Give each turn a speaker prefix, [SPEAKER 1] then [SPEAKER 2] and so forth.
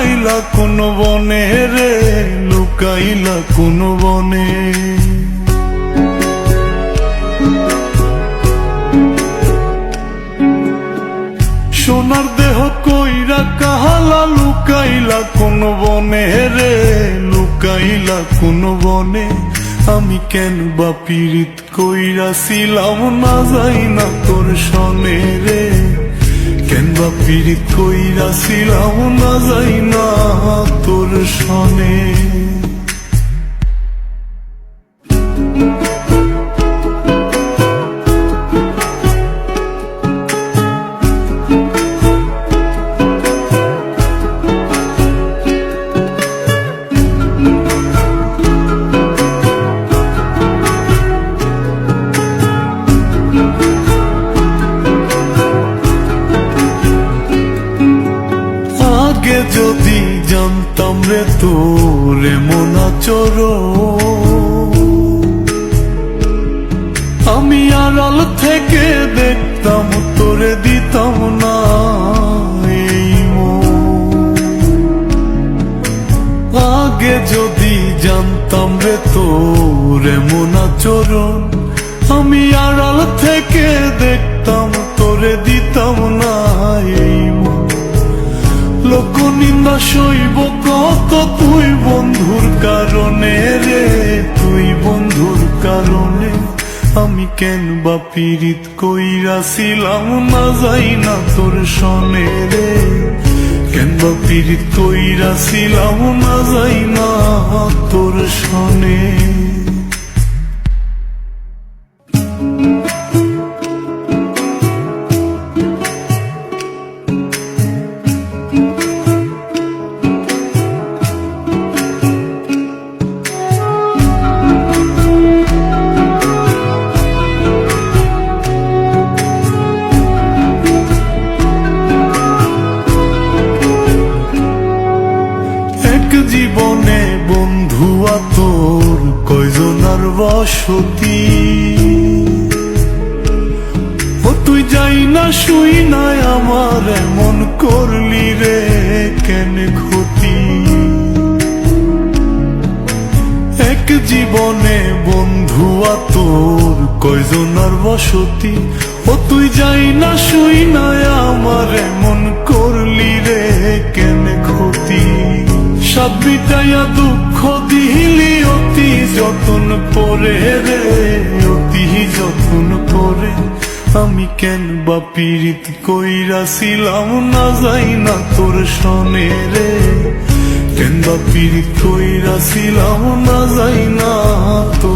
[SPEAKER 1] লুকাইলা কোন বনে রে, লুকাইলা কোন বনে। সোনার দেহ কইরা কাহালা, লুকাইলা কোন বনে রে, লুকাইলা কোন বনে। আমি কেন বা পীড়িত কইরাছিলাম না যাই না তোর সনে রে, কেন বা পীড়িত কইরাছিলাম না যাই না তোর সনে। আগে যদি জানতাম রে তোর এমন আচরণ, আমি আড়াল থেকে দেখতাম তোরে দিতাম না এই মন। আগে যদি জানতাম রে তোর এমন আচরণ, আমি আড়াল থেকে দেখতাম তোরে দিতাম না এই মন। লোক নিন্দা সইব কত তুই বন্ধুর কারণে রে, তুই বন্ধুর কারণে। আমি কেন বা পীড়িত কইরাছিলাম না যাই না তোর সনে রে, কেন বা পীড়িত কইরাছিলাম না যাই না তোর সনে। জীবনে বন্ধু তোর কয়জনার বসতি, ও তুই যাই না শুই নাই আমার এমন করলি রে কেন ক্ষতি। এক জীবনে বন্ধু তোর কয়জনার বসতি, ও তুই যাই না শুই নাই আমার এমন করলি রে কেন ক্ষতি। সব বিটাইয়া দুঃখ দিলি অতি যতন করে রে, অতি যতন করে। আমি কেন বা পীড়িত কইরাছিলাম না যাই না তোর সনে রে, কেন বা পীড়িত কইরাছিলাম না যাই না তোর